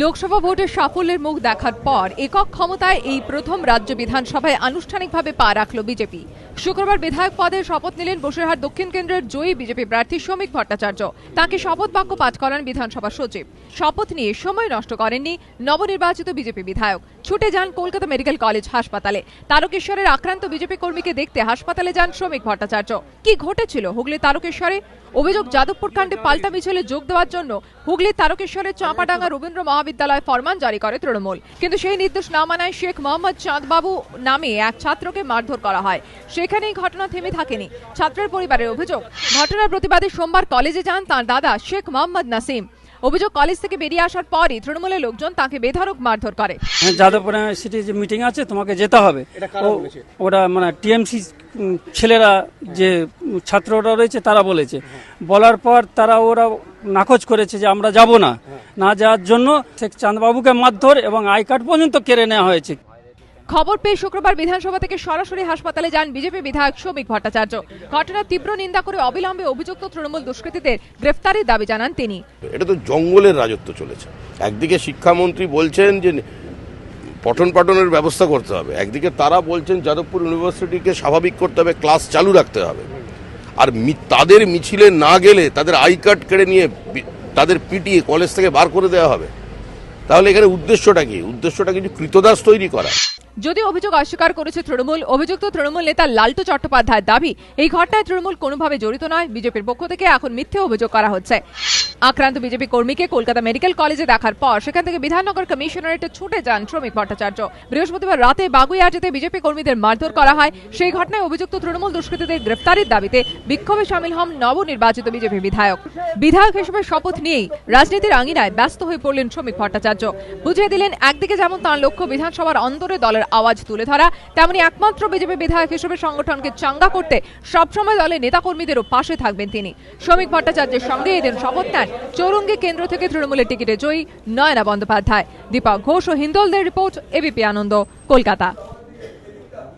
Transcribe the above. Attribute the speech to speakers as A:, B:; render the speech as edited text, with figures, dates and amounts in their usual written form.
A: লোকসভা ভোটের সাফল্যের মুখ দেখার পর একক ক্ষমতায় এই প্রথম রাজ্য বিধানসভায় আনুষ্ঠানিকভাবে পা রাখল বিজেপি। শুক্রবার বিধায়ক পদে শপথ নিলেন বসিরহাট দক্ষিণ কেন্দ্রের জয়ী বিজেপি প্রার্থী শ্রমিক ভট্টাচার্য। তাকে শপথ বাক্য পাঠ করান বিধানসভা সচিব। শপথ নিয়ে সময় নষ্ট করেননি নবনির্বাচিত বিজেপি বিধায়ক। ছুটে যান কলকাতা মেডিকেল কলেজ হাসপাতালে। তারকেশ্বরের আক্রান্ত বিজেপি কর্মীকে দেখতে হাসপাতালে যান শ্রমিক ভট্টাচার্য। কি ঘটেছিল হুগলি তারকেশ্বরে? অভিযোগ, যাদবপুর কাণ্ডে পাল্টা মিছিলে যোগ দেওয়ার জন্য হুগলির তারকেশ্বরের চাঁপাডাঙ্গা রবীন্দ্র মহাবিদ্যালয় ফরমান জারি করে তৃণমূল। কিন্তু সেই নির্দেশ না মানায় শেখ মোহাম্মদ চাঁদবাবু নামে এক ছাত্রকে মারধর করা হয়। সেখানেই ঘটনা থেমে থাকেনি। ছাত্রের পরিবারের অভিযোগ, ঘটনার প্রতিবাদে সোমবার কলেজে যান তাঁর দাদা শেখ মোহাম্মদ নাসিম। অভিযোগ, কলেজ থেকে বেরিয়ে আসার পরই তৃণমূলের লোকজন তাকে বেধড়ক মারধর করে।
B: যাদবপুর সিটি যে মিটিং আছে, তোমাকে যেতে হবে। ওরা মানে টিএমসি ছেলেরা যে ছাত্ররা রয়েছে তারা বলেছে। বলার পর ওরা নাকচ করেছে যে আমরা যাব না। না যাওয়ার জন্য শেখ চাঁদবাবুকে মারধর এবং আই কার্ড পর্যন্ত কেড়ে নেওয়া হয়েছে।
A: খবর পেয়ে শুক্রবার বিধানসভা থেকে সরাসরি হাসপাতালে যান বিজেপি বিধায়ক শ্রমিক ভট্টাচার্য। ঘটনার তীব্র নিন্দা করে অবিলম্বে অভিযুক্ত তৃণমূল দুষ্কৃতীদের গ্রেফতারের দাবি জানান তিনি।
C: এটা তো জঙ্গলের রাজত্ব চলেছে। একদিকে শিক্ষামন্ত্রী বলছেন যে পঠন পাঠনের ব্যবস্থা করতে হবে, একদিকে তারা বলছেন যাদবপুর ইউনিভার্সিটিকে স্বাভাবিক করতে হবে, ক্লাস চালু রাখতে হবে। আর তাদের মিছিলে না গেলে তাদের আই কার্ড কেড়ে নিয়ে তাদের পিটিয়ে কলেজ থেকে বার করে দেওয়া হবে। তাহলে এখানে উদ্দেশ্যটা কি? উদ্দেশ্যটা কিন্তু কৃতদাস তৈরি করা।
A: যদিও অভিযোগ অস্বীকার করেছে তৃণমূল। অভিযুক্ত তৃণমূল নেতা লালটু চট্টোপাধ্যায়ের দাবি, এই ঘটনায় তৃণমূল কোনোভাবে জড়িত নয়। বিজেপির পক্ষ থেকে এখন মিথ্যে অভিযোগ করা হচ্ছে। আক্রান্ত বিজেপি কর্মীকে কলকাতা মেডিকেল কলেজে দেখার পর সেখান থেকে বিধাননগর কমিশনারেটে ছুটে যান শ্রমিক ভট্টাচার্য। বৃহস্পতিবার রাতে বাগুইআটিতে বিজেপি কর্মীদের মারধর করা হয়। সেই ঘটনায় অভিযুক্ত তৃণমূল দুষ্কৃতীদের গ্রেফতারের দাবিতে বিক্ষোভে সামিল হন নবনির্বাচিত বিজেপি বিধায়ক। বিধায়ক হিসেবে শপথ নিয়েই রাজনীতির আঙিনায় ব্যস্ত হয়ে পড়লেন শ্রমিক ভট্টাচার্য। বুঝিয়ে দিলেন, একদিকে যেমন তাঁর লক্ষ্য বিধানসভার অন্তরে দলের আওয়াজ তুলে ধরা, তেমনি একমাত্র বিজেপি বিধায়ক হিসেবে সংগঠনকে চাঙ্গা করতে সবসময় দলের নেতাকর্মীদেরও পাশে থাকবেন তিনি। শ্রমিক ভট্টাচার্যের সঙ্গে এদিন শপথ নেন চৌরঙ্গী কেন্দ্র থেকে তৃণমূলের টিকিটে জয়ী নয়না বন্দ্যোপাধ্যায়। দীপক ঘোষ ও হিন্দোলদের রিপোর্ট, এবিপি আনন্দ, কলকাতা।